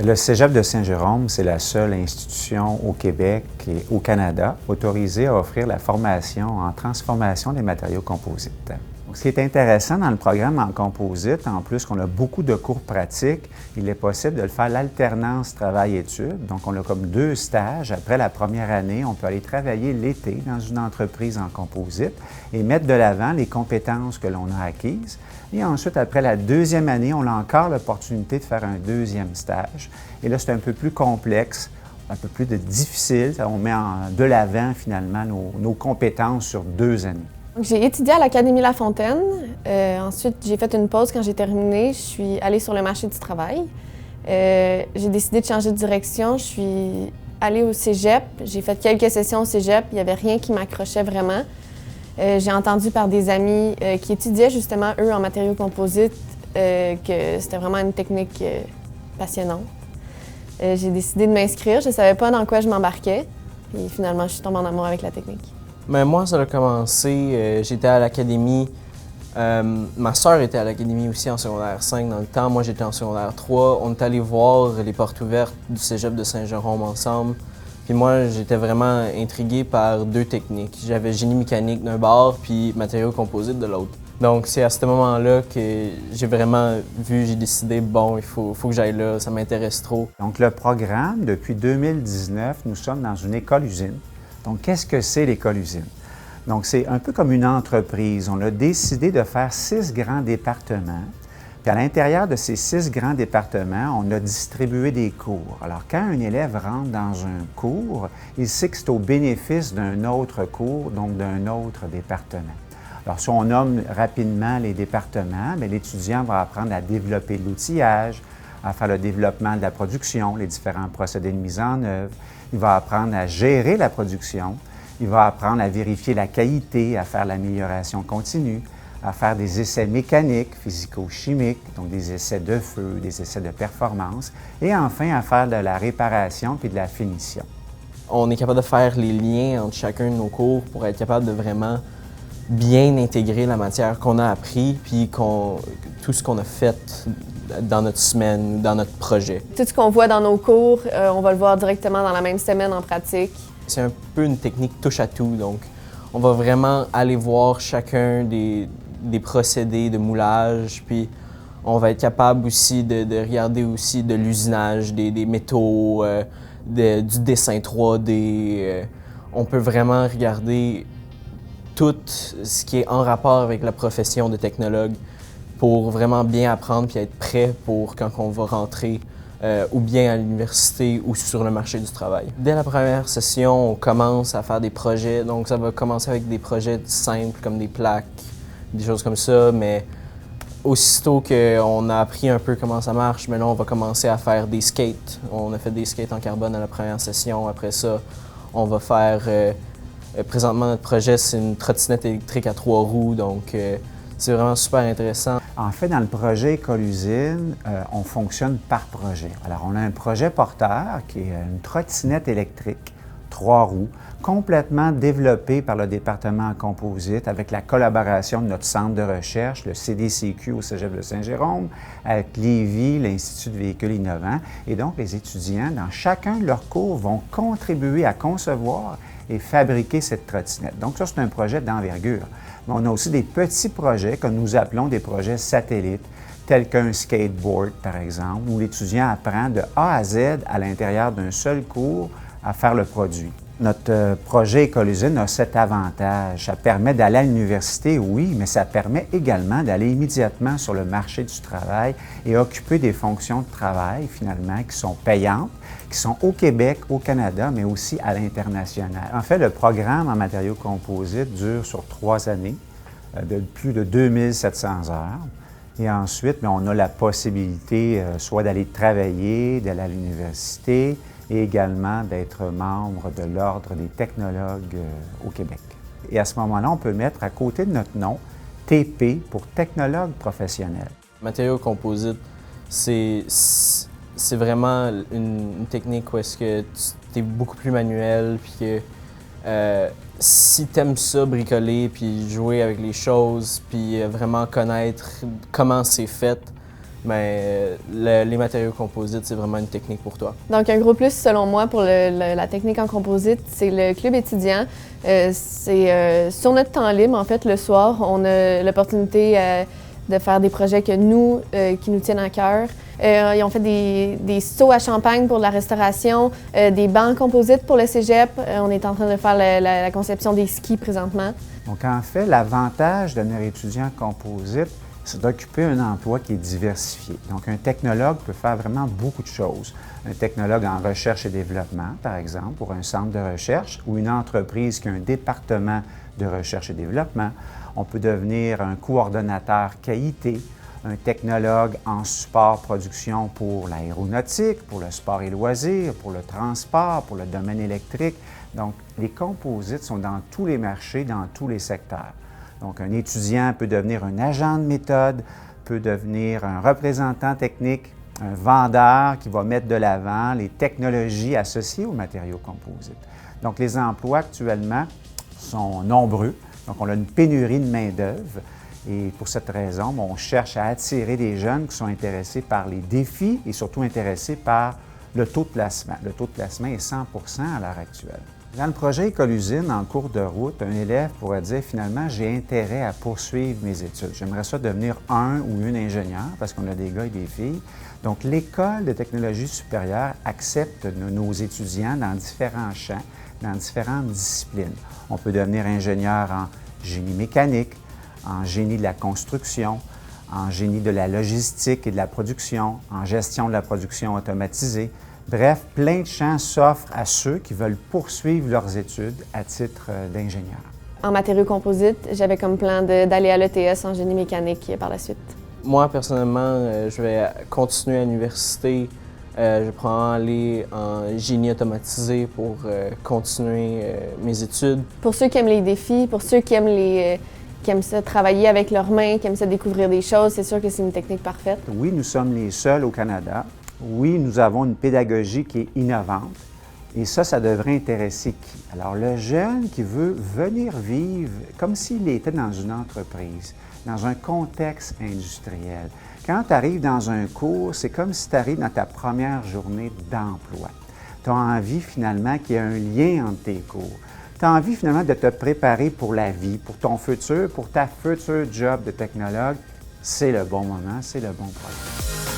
Le Cégep de Saint-Jérôme, c'est la seule institution au Québec et au Canada autorisée à offrir la formation en transformation des matériaux composites. Donc, ce qui est intéressant dans le programme en composite, en plus qu'on a beaucoup de cours pratiques, il est possible de le faire l'alternance travail-études. Donc, on a comme 2 stages. Après la première année, on peut aller travailler l'été dans une entreprise en composite et mettre de l'avant les compétences que l'on a acquises. Et ensuite, après la 2e année, on a encore l'opportunité de faire un 2e stage. Et là, c'est un peu plus complexe, un peu plus difficile. On met de l'avant, finalement, nos compétences sur 2 années. J'ai étudié à l'Académie La Fontaine. Ensuite, j'ai fait une pause quand j'ai terminé. Je suis allée sur le marché du travail. J'ai décidé de changer de direction. Je suis allée au cégep. J'ai fait quelques sessions au cégep. Il n'y avait rien qui m'accrochait vraiment. J'ai entendu par des amis qui étudiaient justement, eux, en matériaux composites, que c'était vraiment une technique passionnante. J'ai décidé de m'inscrire. Je ne savais pas dans quoi je m'embarquais. Et finalement, je suis tombée en amour avec la technique. Mais moi, ça a commencé, j'étais à l'académie. Ma sœur était à l'académie aussi en secondaire 5 dans le temps. Moi, j'étais en secondaire 3. On est allé voir les portes ouvertes du Cégep de Saint-Jérôme ensemble. Puis moi, j'étais vraiment intrigué par 2 techniques. J'avais génie mécanique d'un bord, puis matériaux composites de l'autre. Donc, c'est à ce moment-là que j'ai vraiment j'ai décidé, bon, il faut que j'aille là, ça m'intéresse trop. Donc, le programme, depuis 2019, nous sommes dans une école-usine. Donc, qu'est-ce que c'est l'école-usine? Donc, c'est un peu comme une entreprise. On a décidé de faire 6 grands départements. Puis à l'intérieur de ces 6 grands départements, on a distribué des cours. Alors, quand un élève rentre dans un cours, il sait que c'est au bénéfice d'un autre cours, donc d'un autre département. Alors, si on nomme rapidement les départements, l'étudiant va apprendre à développer l'outillage, à faire le développement de la production, les différents procédés de mise en œuvre. Il va apprendre à gérer la production. Il va apprendre à vérifier la qualité, à faire l'amélioration continue, à faire des essais mécaniques, physico-chimiques, donc des essais de feu, des essais de performance, et enfin à faire de la réparation puis de la finition. On est capable de faire les liens entre chacun de nos cours pour être capable de vraiment bien intégrer la matière qu'on a appris puis tout ce qu'on a fait dans notre semaine, dans notre projet. Tout ce qu'on voit dans nos cours, on va le voir directement dans la même semaine en pratique. C'est un peu une technique touche à tout, donc on va vraiment aller voir chacun des procédés de moulage, puis on va être capable aussi de regarder aussi de l'usinage des métaux, du dessin 3D. On peut vraiment regarder tout ce qui est en rapport avec la profession de technologue pour vraiment bien apprendre puis être prêt pour quand on va rentrer ou bien à l'université ou sur le marché du travail. Dès la première session, on commence à faire des projets. Donc ça va commencer avec des projets simples comme des plaques, des choses comme ça, mais aussitôt qu'on a appris un peu comment ça marche, maintenant on va commencer à faire des skates. On a fait des skates en carbone à la première session. Après ça, on va faire... présentement, notre projet, c'est une trottinette électrique à 3 roues, donc c'est vraiment super intéressant. En fait, dans le projet École-usine, on fonctionne par projet. Alors, on a un projet porteur qui est une trottinette électrique, 3 roues, complètement développée par le département en composite avec la collaboration de notre centre de recherche, le CDCQ au Cégep de Saint-Jérôme, avec Lévis, l'Institut de véhicules innovants. Et donc, les étudiants, dans chacun de leurs cours, vont contribuer à concevoir et fabriquer cette trottinette. Donc ça, c'est un projet d'envergure. Mais on a aussi des petits projets que nous appelons des projets satellites, tels qu'un skateboard, par exemple, où l'étudiant apprend de A à Z à l'intérieur d'un seul cours à faire le produit. Notre projet École-usine a cet avantage. Ça permet d'aller à l'université, oui, mais ça permet également d'aller immédiatement sur le marché du travail et occuper des fonctions de travail, finalement, qui sont payantes, qui sont au Québec, au Canada, mais aussi à l'international. En fait, le programme en matériaux composites dure sur 3 années, de plus de 2700 heures. Et ensuite, on a la possibilité soit d'aller travailler, d'aller à l'université, et également d'être membre de l'Ordre des technologues au Québec. Et à ce moment-là, on peut mettre à côté de notre nom TP pour technologue professionnel. Matériaux composites, c'est vraiment une technique où est-ce que tu es beaucoup plus manuel, puis que Si t'aimes ça, bricoler, puis jouer avec les choses, puis vraiment connaître comment c'est fait, ben, les matériaux composites, c'est vraiment une technique pour toi. Donc, un gros plus, selon moi, pour la technique en composite, c'est le club étudiant. C'est sur notre temps libre, en fait, le soir, on a l'opportunité de faire des projets qui nous tiennent à cœur. Ils ont fait des seaux à champagne pour la restauration, des bancs composites pour le cégep. On est en train de faire la conception des skis présentement. Donc, en fait, l'avantage de devenir étudiant composite, c'est d'occuper un emploi qui est diversifié. Donc, un technologue peut faire vraiment beaucoup de choses. Un technologue en recherche et développement, par exemple, pour un centre de recherche, ou une entreprise qui a un département de recherche et développement. On peut devenir un coordonnateur qualité, un technologue en support production pour l'aéronautique, pour le sport et loisirs, pour le transport, pour le domaine électrique. Donc, les composites sont dans tous les marchés, dans tous les secteurs. Donc, un étudiant peut devenir un agent de méthode, peut devenir un représentant technique, un vendeur qui va mettre de l'avant les technologies associées aux matériaux composites. Donc, les emplois actuellement sont nombreux. Donc, on a une pénurie de main-d'œuvre. Et pour cette raison, on cherche à attirer des jeunes qui sont intéressés par les défis et surtout intéressés par le taux de placement. Le taux de placement est 100 à l'heure actuelle. Dans le projet École-usine, en cours de route, un élève pourrait dire finalement, j'ai intérêt à poursuivre mes études. J'aimerais ça devenir un ou une ingénieur parce qu'on a des gars et des filles. Donc, l'École de technologie supérieure accepte nos étudiants dans différents champs, dans différentes disciplines. On peut devenir ingénieur en génie mécanique, en génie de la construction, en génie de la logistique et de la production, en gestion de la production automatisée. Bref, plein de champs s'offrent à ceux qui veulent poursuivre leurs études à titre d'ingénieur. En matériaux composites, j'avais comme plan d'aller à l'ETS en génie mécanique par la suite. Moi, personnellement, je vais continuer à l'université. Je vais probablement aller en génie automatisé pour continuer mes études. Pour ceux qui aiment les défis, pour ceux qui aiment ça travailler avec leurs mains, qui aiment ça découvrir des choses, c'est sûr que c'est une technique parfaite. Oui, nous sommes les seuls au Canada. Oui, nous avons une pédagogie qui est innovante. Et ça devrait intéresser qui? Alors, le jeune qui veut venir vivre comme s'il était dans une entreprise, dans un contexte industriel. Quand tu arrives dans un cours, c'est comme si tu arrives dans ta première journée d'emploi. Tu as envie finalement qu'il y ait un lien entre tes cours. Tu as envie finalement de te préparer pour la vie, pour ton futur, pour ta future job de technologue. C'est le bon moment, c'est le bon projet.